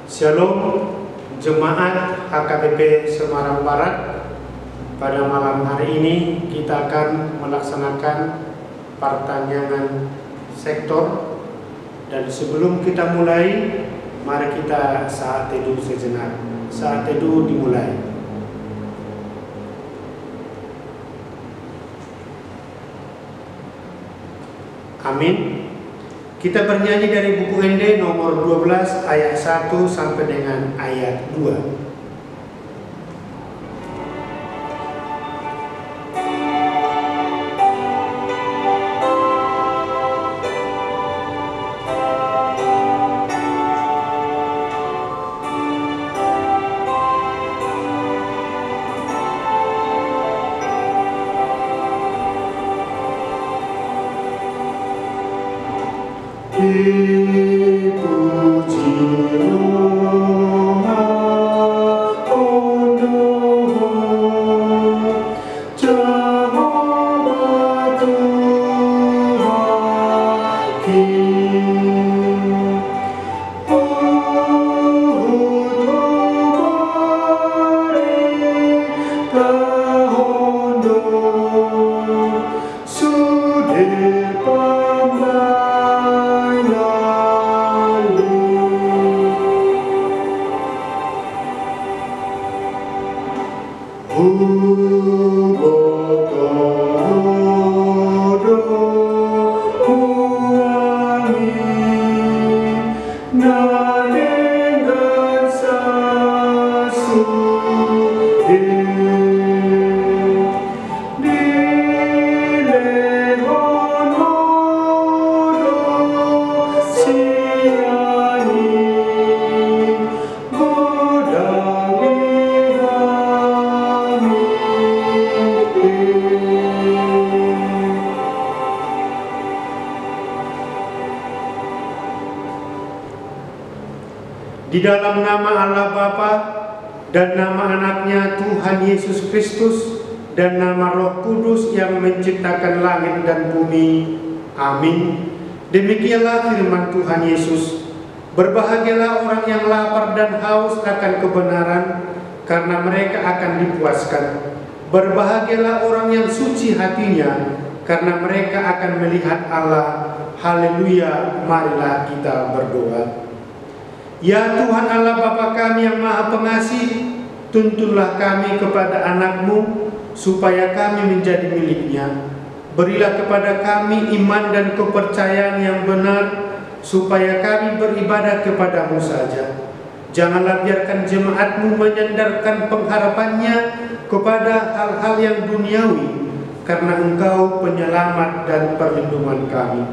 Shalom Jemaat HKBP Semarang Barat. Pada malam hari ini kita akan melaksanakan pertanyaan sektor. Dan sebelum kita mulai, mari kita saat teduh sejenak. Saat teduh dimulai. Amin. Kita bernyanyi dari buku ND nomor 12 ayat 1 sampai dengan ayat 2. Di dalam nama Allah Bapa dan nama anaknya Tuhan Yesus Kristus dan nama Roh Kudus yang menciptakan langit dan bumi. Amin. Demikianlah firman Tuhan Yesus. Berbahagialah orang yang lapar dan haus akan kebenaran, karena mereka akan dipuaskan. Berbahagialah orang yang suci hatinya, karena mereka akan melihat Allah. Haleluya. Marilah kita berdoa. Ya Tuhan Allah Bapa kami yang Maha Pengasih, tuntunlah kami kepada anak-Mu supaya kami menjadi milik-Nya. Berilah kepada kami iman dan kepercayaan yang benar supaya kami beribadah kepada-Mu saja. Janganlah biarkan jemaat-Mu menyandarkan pengharapannya kepada hal-hal yang duniawi, karena Engkau penyelamat dan perlindungan kami.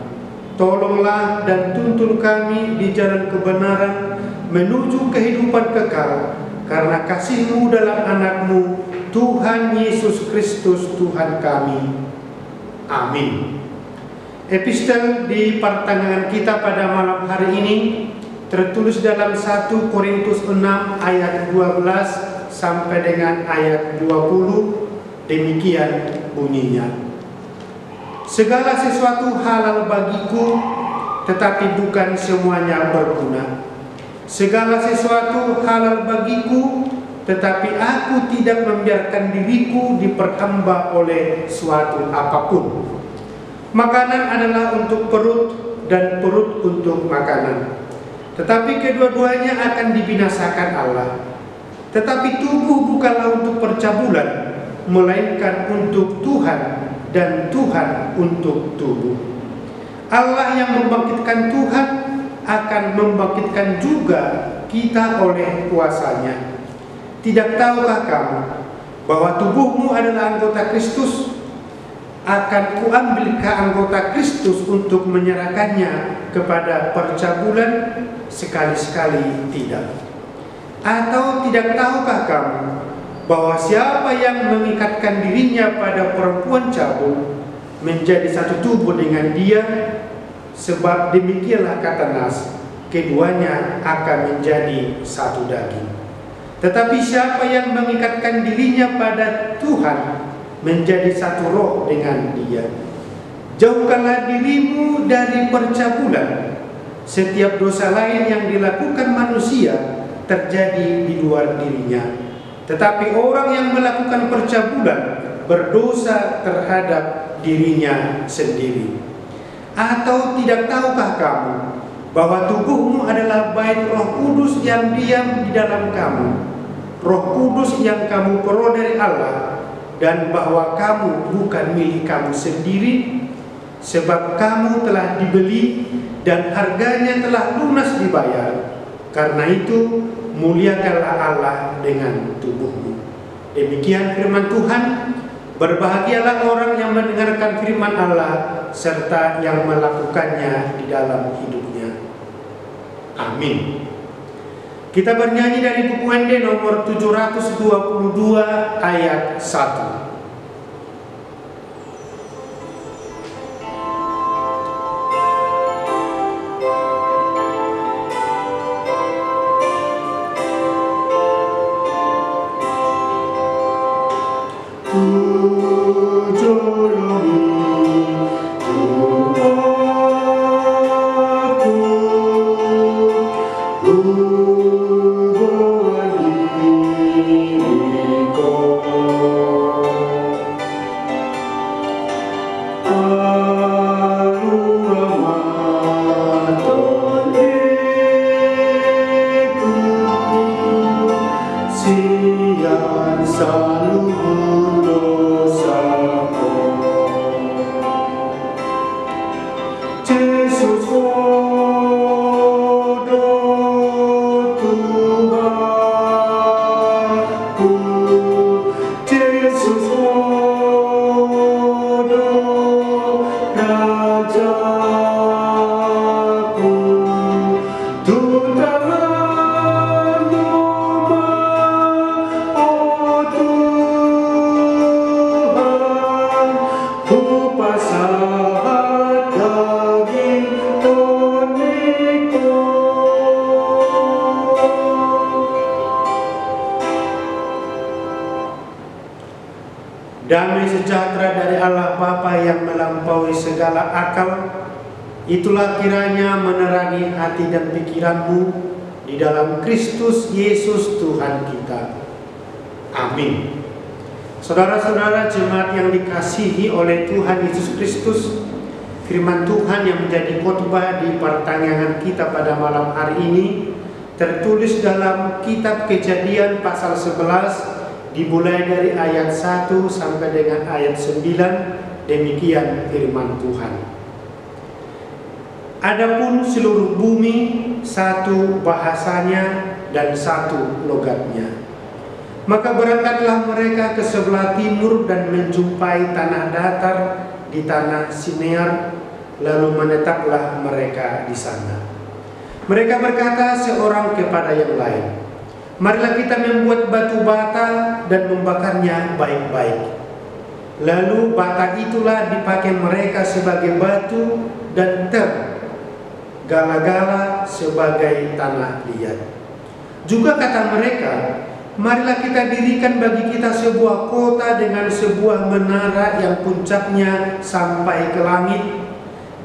Tolonglah dan tuntun kami di jalan kebenaran menuju kehidupan kekal, karena kasih-Mu dalam anak-Mu, Tuhan Yesus Kristus Tuhan kami. Amin. Epistel di pertengahan kita pada malam hari ini tertulis dalam 1 Korintus 6 ayat 12 sampai dengan ayat 20. Demikian bunyinya. Segala sesuatu halal bagiku, tetapi bukan semuanya berguna. Segala sesuatu halal bagiku, tetapi aku tidak membiarkan diriku diperhamba oleh suatu apapun. Makanan adalah untuk perut dan perut untuk makanan, tetapi kedua-duanya akan dibinasakan Allah. Tetapi tubuh bukanlah untuk percabulan, melainkan untuk Tuhan, dan Tuhan untuk tubuh. Allah yang membangkitkan Tuhan akan membangkitkan juga kita oleh kuasa-Nya. Tidak tahukah kamu bahwa tubuhmu adalah anggota Kristus? Akan kuambil ke anggota Kristus untuk menyerahkannya kepada percabulan? Sekali-sekali tidak. Atau tidak tahukah kamu bahwa siapa yang mengikatkan dirinya pada perempuan cabul menjadi satu tubuh dengan dia? Sebab demikianlah kata Nas, keduanya akan menjadi satu daging. Tetapi siapa yang mengikatkan dirinya pada Tuhan menjadi satu roh dengan dia. Jauhkanlah dirimu dari percabulan. Setiap dosa lain yang dilakukan manusia terjadi di luar dirinya. Tetapi orang yang melakukan percabulan berdosa terhadap dirinya sendiri. Atau tidak tahukah kamu bahwa tubuhmu adalah bait Roh Kudus yang diam di dalam kamu, Roh Kudus yang kamu peroleh dari Allah, dan bahwa kamu bukan milik kamu sendiri, sebab kamu telah dibeli dan harganya telah lunas dibayar. Karena itu muliakanlah Allah dengan tubuhmu. Demikian firman Tuhan. Berbahagialah orang yang mendengarkan firman Allah serta yang melakukannya di dalam hidupnya. Amin. Kita bernyanyi dari buku ND nomor 722 ayat 1. Damai sejahtera dari Allah Bapa yang melampaui segala akal, itulah kiranya menerangi hati dan pikiranmu di dalam Kristus Yesus Tuhan kita. Amin. Saudara-saudara jemaat yang dikasihi oleh Tuhan Yesus Kristus, firman Tuhan yang menjadi khotbah di pertanyaan kita pada malam hari ini tertulis dalam kitab Kejadian pasal 11, dimulai dari ayat 1 sampai dengan ayat 9. Demikian firman Tuhan. Adapun seluruh bumi satu bahasanya dan satu logatnya. Maka berangkatlah mereka ke sebelah timur dan menjumpai tanah datar di tanah Sinear, lalu menetaplah mereka di sana. Mereka berkata seorang kepada yang lain, marilah kita membuat batu bata dan membakarnya baik-baik. Lalu bata itulah dipakai mereka sebagai batu dan gala-gala sebagai tanah liat. Juga kata mereka, marilah kita dirikan bagi kita sebuah kota dengan sebuah menara yang puncaknya sampai ke langit.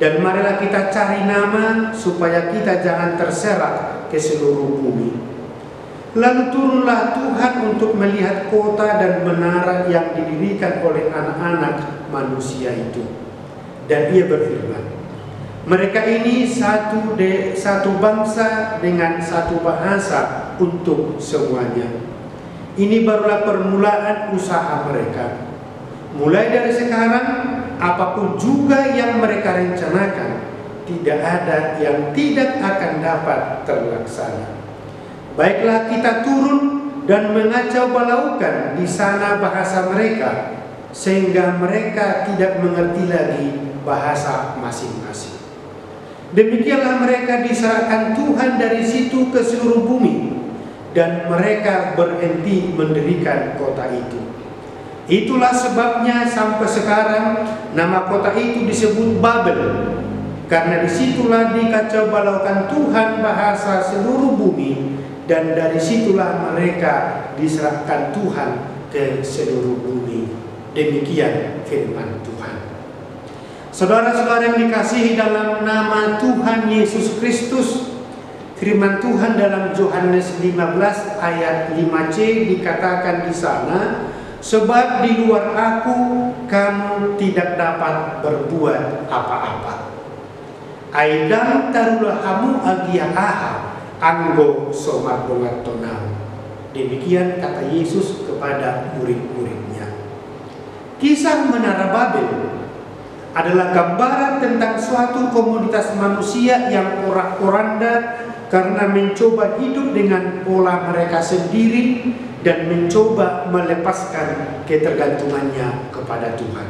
Dan marilah kita cari nama supaya kita jangan terserak ke seluruh bumi. Lalu turunlah Tuhan untuk melihat kota dan menara yang didirikan oleh anak-anak manusia itu. Dan ia berfirman, mereka ini satu bangsa dengan satu bahasa untuk semuanya. Ini barulah permulaan usaha mereka. Mulai dari sekarang, apapun juga yang mereka rencanakan, tidak ada yang tidak akan dapat terlaksana. Baiklah kita turun dan mengacau balaukan di sana bahasa mereka, sehingga mereka tidak mengerti lagi bahasa masing-masing. Demikianlah mereka diserahkan Tuhan dari situ ke seluruh bumi, dan mereka berhenti mendirikan kota itu. Itulah sebabnya sampai sekarang nama kota itu disebut Babel, karena disitulah dikacau balaukan Tuhan bahasa seluruh bumi, dan dari situlah mereka diserahkan Tuhan ke seluruh bumi. Demikian firman Tuhan. Saudara-saudara yang dikasihi dalam nama Tuhan Yesus Kristus, Firman Tuhan dalam Yohanes 15 ayat 5c dikatakan di sana, sebab di luar aku kamu tidak dapat berbuat apa-apa. Aidam tarulah hamu agia aha anggo somat bongat tonau. Demikian kata Yesus kepada murid-muridnya. Kisah Menara Babel adalah gambaran tentang suatu komunitas manusia yang porak-poranda karena mencoba hidup dengan pola mereka sendiri dan mencoba melepaskan ketergantungannya kepada Tuhan.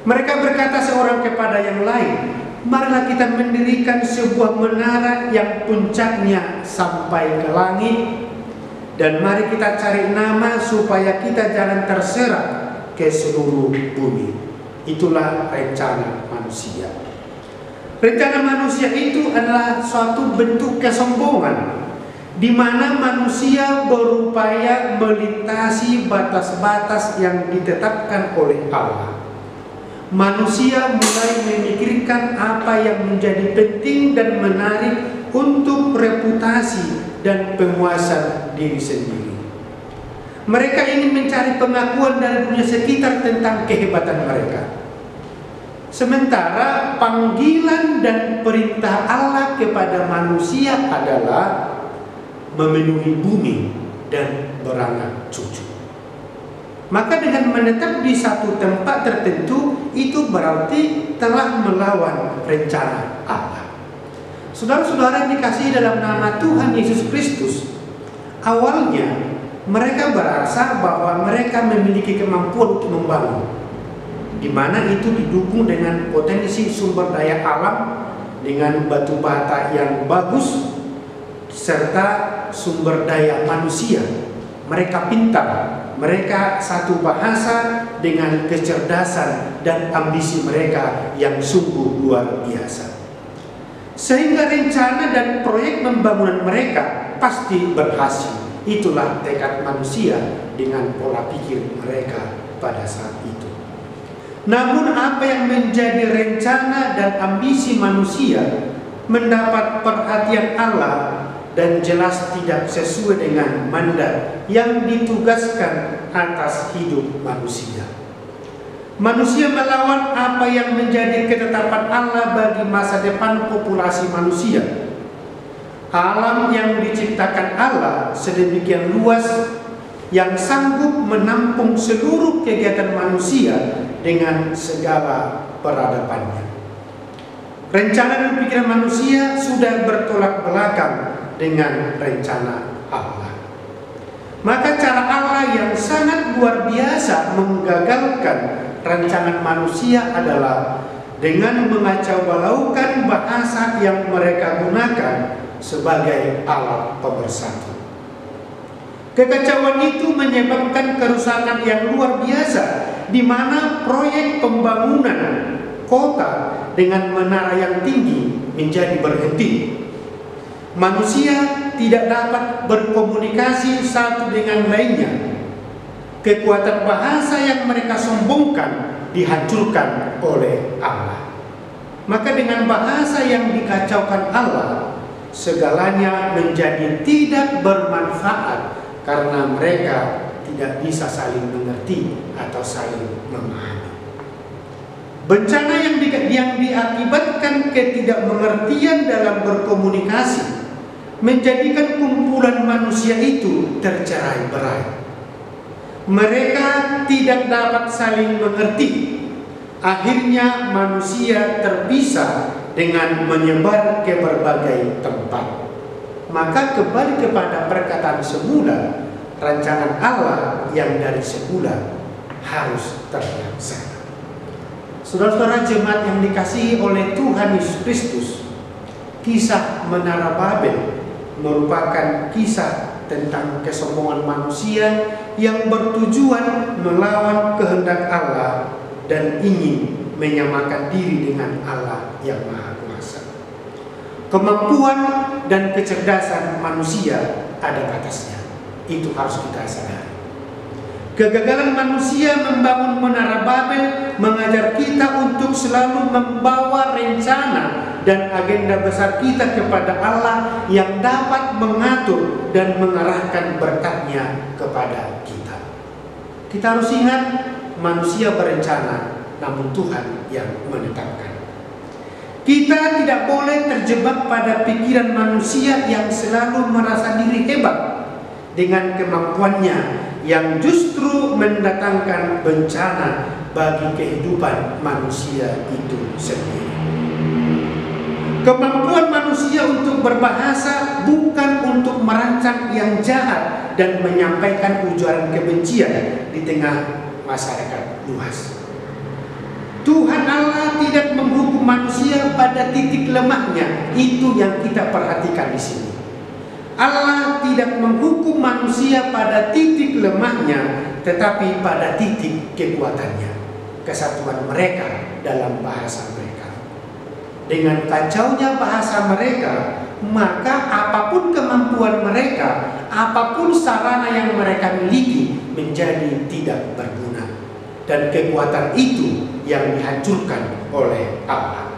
Mereka berkata seorang kepada yang lain, marilah kita mendirikan sebuah menara yang puncaknya sampai ke langit, dan mari kita cari nama supaya kita jangan terserak ke seluruh bumi. Itulah rencana manusia. Rencana manusia itu adalah suatu bentuk kesombongan, di mana manusia berupaya melintasi batas-batas yang ditetapkan oleh Allah. Manusia mulai memikirkan apa yang menjadi penting dan menarik untuk reputasi dan penguasaan diri sendiri. Mereka ingin mencari pengakuan dari dunia sekitar tentang kehebatan mereka. Sementara panggilan dan perintah Allah kepada manusia adalah memenuhi bumi dan beranak cucu. Maka dengan menetap di satu tempat tertentu, itu berarti telah melawan rencana Allah. Saudara-saudara yang dikasihi dalam nama Tuhan Yesus Kristus, awalnya mereka berasa bahwa mereka memiliki kemampuan untuk membangun, di mana itu didukung dengan potensi sumber daya alam, dengan batu bata yang bagus, serta sumber daya manusia. Mereka pintar, mereka satu bahasa dengan kecerdasan dan ambisi mereka yang sungguh luar biasa. Sehingga rencana dan proyek pembangunan mereka pasti berhasil. Itulah tekad manusia dengan pola pikir mereka pada saat itu. Namun apa yang menjadi rencana dan ambisi manusia mendapat perhatian Allah dan jelas tidak sesuai dengan mandat yang ditugaskan atas hidup manusia. Manusia melawan apa yang menjadi ketetapan Allah bagi masa depan populasi manusia. Alam yang diciptakan Allah sedemikian luas yang sanggup menampung seluruh kegiatan manusia dengan segala peradabannya. Rencana dan pikiran manusia sudah bertolak belakang dengan rencana Allah. Maka cara Allah yang sangat luar biasa menggagalkan rancangan manusia adalah dengan mengacau balaukan bahasa yang mereka gunakan sebagai alat pemersatu. Kekacauan itu menyebabkan kerusakan yang luar biasa, di mana proyek pembangunan kota dengan menara yang tinggi menjadi berhenti. Manusia tidak dapat berkomunikasi satu dengan lainnya. Kekuatan bahasa yang mereka sombongkan dihancurkan oleh Allah. Maka dengan bahasa yang dikacaukan Allah, segalanya menjadi tidak bermanfaat karena mereka tidak bisa saling mengerti atau saling memahami. Bencana yang diakibatkan ketidakmengertian dalam berkomunikasi menjadikan kumpulan manusia itu tercerai-berai. Mereka tidak dapat saling mengerti. Akhirnya manusia terpisah dengan menyebar ke berbagai tempat. Maka kembali kepada perkataan semula, rancangan Allah yang dari semula harus terlaksana. Saudara-saudara jemaat yang dikasihi oleh Tuhan Yesus Kristus, kisah Menara Babel merupakan kisah tentang kesombongan manusia yang bertujuan melawan kehendak Allah dan ingin menyamakan diri dengan Allah yang Maha Kuasa. Kemampuan dan kecerdasan manusia ada batasnya. Itu harus kita sadari. Kegagalan manusia membangun Menara Babel mengajar kita untuk selalu membawa rencana dan agenda besar kita kepada Allah yang dapat mengatur dan mengarahkan berkat-Nya kepada kita. Kita harus ingat, manusia berencana, namun Tuhan yang menetapkan. Kita tidak boleh terjebak pada pikiran manusia yang selalu merasa diri hebat dengan kemampuannya yang justru mendatangkan bencana bagi kehidupan manusia itu sendiri. Kemampuan manusia untuk berbahasa bukan untuk merancang yang jahat dan menyampaikan ujaran kebencian di tengah masyarakat luas. Tuhan Allah tidak menghukum manusia pada titik lemahnya, itu yang kita perhatikan di sini. Allah tidak menghukum manusia pada titik lemahnya, tetapi pada titik kekuatannya, kesatuan mereka dalam bahasa mereka. Dengan kacaunya bahasa mereka, maka apapun kemampuan mereka, apapun sarana yang mereka miliki menjadi tidak berguna. Dan kekuatan itu yang dihancurkan oleh Allah.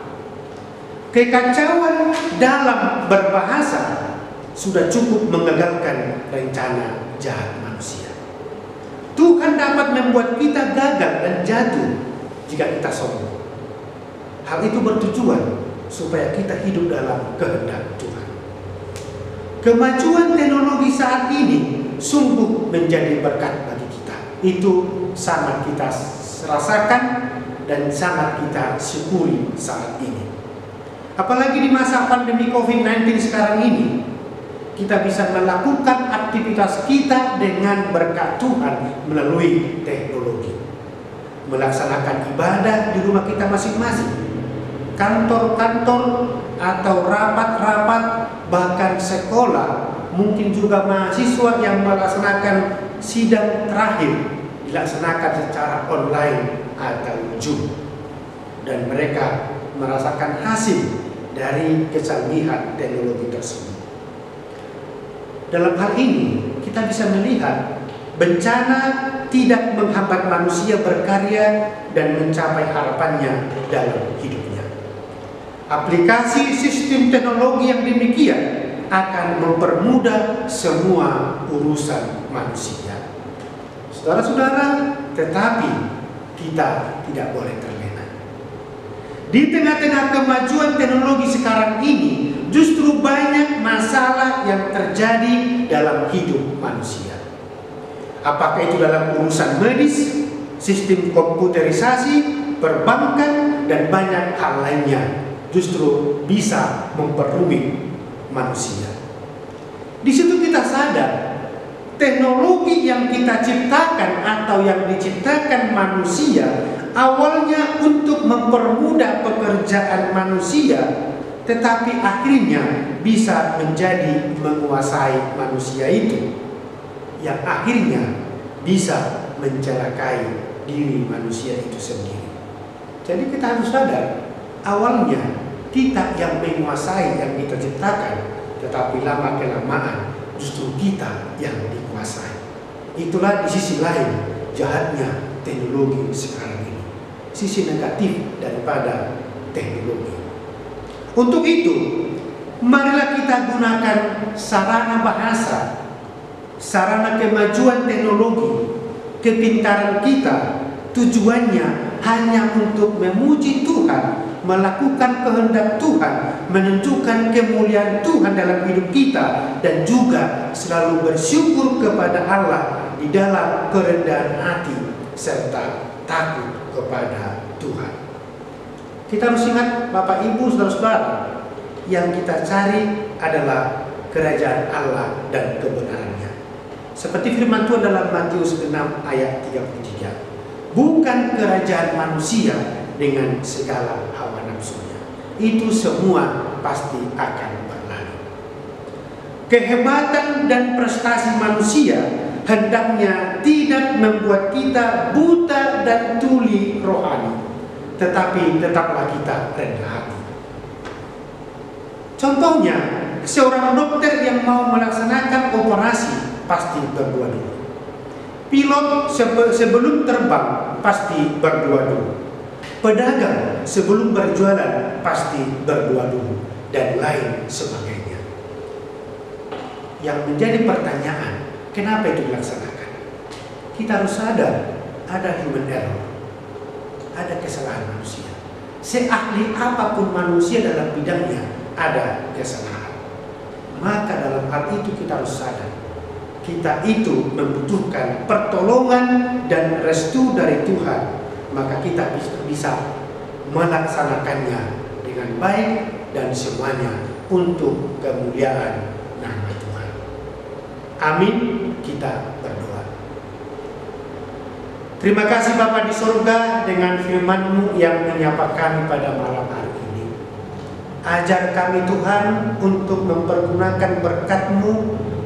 Kekacauan dalam berbahasa sudah cukup mengagalkan rencana jahat manusia. Tuhan dapat membuat kita gagal dan jatuh jika kita sombong. Hal itu bertujuan supaya kita hidup dalam kehendak Tuhan. Kemajuan teknologi saat ini sungguh menjadi berkat bagi kita. Itu sangat kita rasakan dan sangat kita syukuri saat ini. Apalagi di masa pandemi COVID-19 sekarang ini, kita bisa melakukan aktivitas kita dengan berkat Tuhan melalui teknologi. Melaksanakan ibadah di rumah kita masing-masing, kantor-kantor atau rapat-rapat, bahkan sekolah, mungkin juga mahasiswa yang melaksanakan sidang terakhir dilaksanakan secara online atau Zoom, dan mereka merasakan hasil dari kecanggihan teknologi tersebut. Dalam hal ini kita bisa melihat bencana tidak menghambat manusia berkarya dan mencapai harapannya dalam hidupnya. Aplikasi sistem teknologi yang demikian akan mempermudah semua urusan manusia. Saudara-saudara, tetapi kita tidak boleh terlena. Di tengah-tengah kemajuan teknologi sekarang ini, justru banyak masalah yang terjadi dalam hidup manusia. Apakah itu dalam urusan medis, sistem komputerisasi, perbankan, dan banyak hal lainnya, justru bisa memperumit manusia. Di situ kita sadar, teknologi yang kita ciptakan atau yang diciptakan manusia awalnya untuk mempermudah pekerjaan manusia, tetapi akhirnya bisa menjadi menguasai manusia itu, yang akhirnya bisa mencelakai diri manusia itu sendiri. Jadi kita harus sadar, awalnya kita yang menguasai yang kita ciptakan, tetapi lama-kelamaan justru kita yang dikuasai. Itulah di sisi lain jahatnya teknologi sekarang ini, sisi negatif daripada teknologi. Untuk itu, marilah kita gunakan sarana bahasa, sarana kemajuan teknologi, kepintaran kita, tujuannya hanya untuk memuji Tuhan, melakukan kehendak Tuhan, menunjukkan kemuliaan Tuhan dalam hidup kita, dan juga selalu bersyukur kepada Allah di dalam kerendahan hati serta takut kepada Tuhan. Kita harus ingat, Bapak Ibu, saudara-saudara, yang kita cari adalah kerajaan Allah dan kebenarannya. Seperti firman Tuhan dalam Matius 6 ayat 33. Bukan kerajaan manusia dengan segala hawa nafsunya. Itu semua pasti akan berlalu. Kehebatan dan prestasi manusia hendaknya tidak membuat kita buta dan tuli rohani, tetapi tetaplah kita rendah hati. Contohnya, seorang dokter yang mau melaksanakan operasi pasti berdua dulu. Pilot sebelum terbang pasti berdua dulu. Pedagang sebelum berjualan pasti berdoa dulu, dan lain sebagainya. Yang menjadi pertanyaan, kenapa itu dilaksanakan? Kita harus sadar, ada human error, ada kesalahan manusia. Seahli apapun manusia dalam bidangnya, ada kesalahan. Maka dalam hal itu kita harus sadar, kita itu membutuhkan pertolongan dan restu dari Tuhan. Maka kita bisa melaksanakannya dengan baik dan semuanya untuk kemuliaan nama Tuhan. Amin. Kita berdoa. Terima kasih Bapa di surga, dengan firman-Mu yang menyapa kami pada malam hari ini. Ajar kami Tuhan untuk mempergunakan berkat-Mu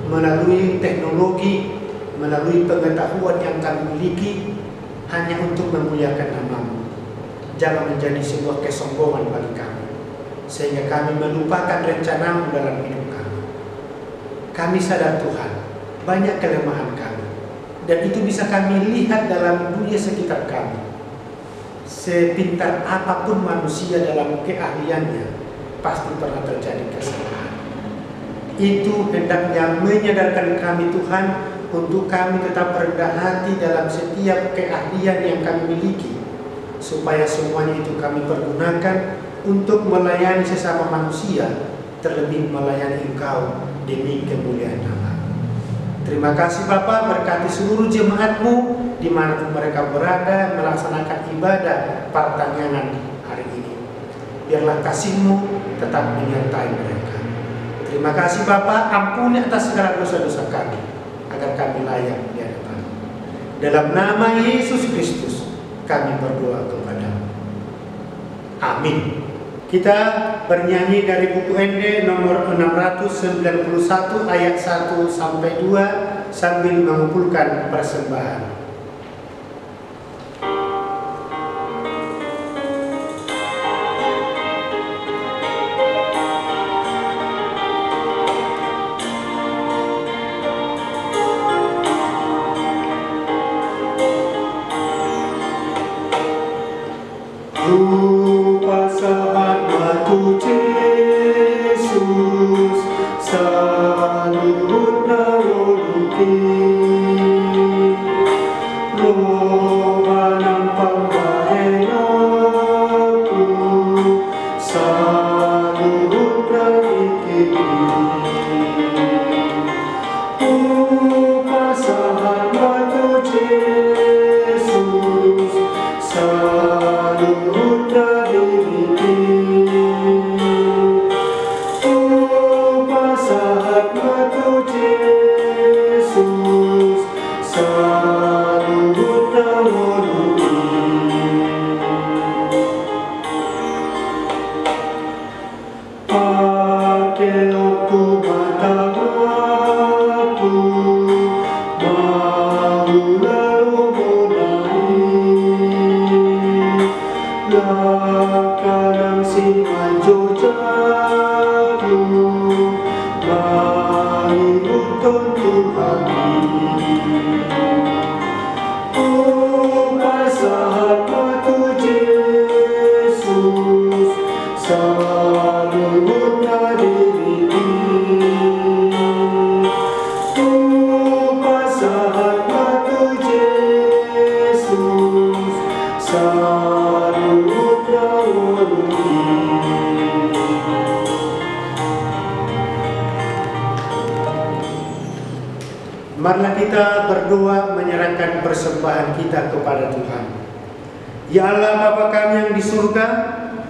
melalui teknologi, melalui pengetahuan yang kami miliki, hanya untuk memuliakan nama-Mu. Jangan menjadi sebuah kesombongan bagi kami, sehingga kami melupakan rencana-Mu dalam hidup kami. Kami sadar Tuhan, banyak kelemahan kami, dan itu bisa kami lihat dalam dunia sekitar kami. Sepintar apapun manusia dalam keahliannya, pasti pernah terjadi kesalahan. Itu hendaknya menyadarkan kami Tuhan, untuk kami tetap rendah hati dalam setiap keahlian yang kami miliki, supaya semuanya itu kami pergunakan untuk melayani sesama manusia, terlebih melayani Engkau demi kemuliaan nama. Terima kasih Bapa, berkati seluruh jemaat-Mu dimanapun mereka berada melaksanakan ibadah pertanyaan hari ini. Biarlah kasih-Mu tetap menyertai mereka. Terima kasih Bapa, ampuni atas segala dosa-dosa kami, agar kami layak di hadapan. Dalam nama Yesus Kristus kami berdoa kepada-Mu. Amin. Kita bernyanyi dari buku ND nomor 691 ayat 1 sampai 2 sambil mengumpulkan persembahan. Marilah kita berdoa menyerahkan persembahan kita kepada Tuhan. Ya Allah Bapa kami yang di surga,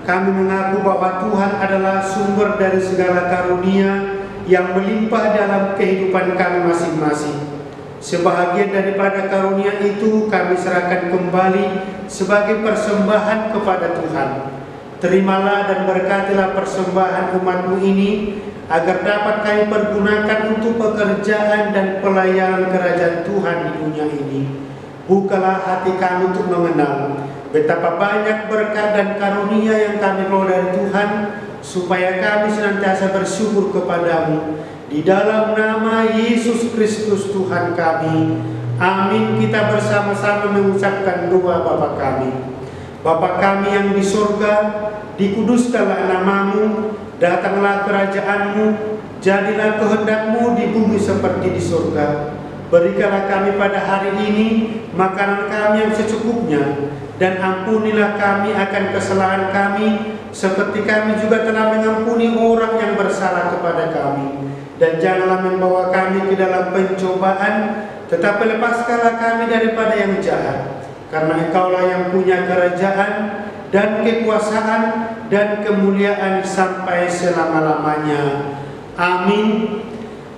kami mengaku bahwa Tuhan adalah sumber dari segala karunia yang melimpah dalam kehidupan kami masing-masing. Sebahagian daripada karunia itu kami serahkan kembali sebagai persembahan kepada Tuhan. Terimalah dan berkatilah persembahan umat-Mu ini, agar dapat kami pergunakan untuk pekerjaan dan pelayanan kerajaan Tuhan di dunia ini. Bukalah hati kami untuk mengenal betapa banyak berkat dan karunia yang kami peroleh dari Tuhan, supaya kami senantiasa bersyukur kepada-Mu. Di dalam nama Yesus Kristus Tuhan kami. Amin. Kita bersama-sama mengucapkan doa Bapa kami. Bapa kami yang di surga, dikuduskanlah namamu, datanglah kerajaan-Mu, jadilah kehendak-Mu di bumi seperti di surga. Berikanlah kami pada hari ini makanan kami yang secukupnya, dan ampunilah kami akan kesalahan kami, seperti kami juga telah mengampuni orang yang bersalah kepada kami. Dan janganlah membawa kami ke dalam pencobaan, tetapi lepaskanlah kami daripada yang jahat. Karena Engkaulah yang punya kerajaan dan kekuasaan dan kemuliaan sampai selama-lamanya. Amin.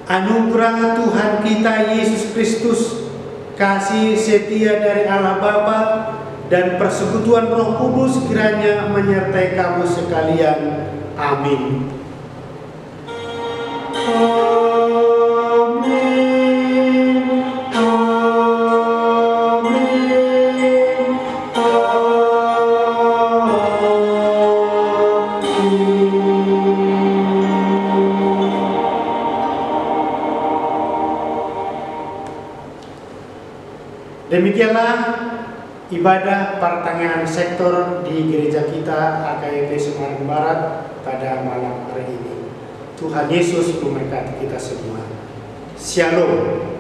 Anugerah Tuhan kita Yesus Kristus, kasih setia dari Allah Bapa, dan persekutuan Roh Kudus kiranya menyertai kamu sekalian. Amin. Demikianlah ibadah pertengahan sektor di gereja kita AKIP Semarang Barat pada malam hari ini. Tuhan Yesus memberkati kita semua. Shalom.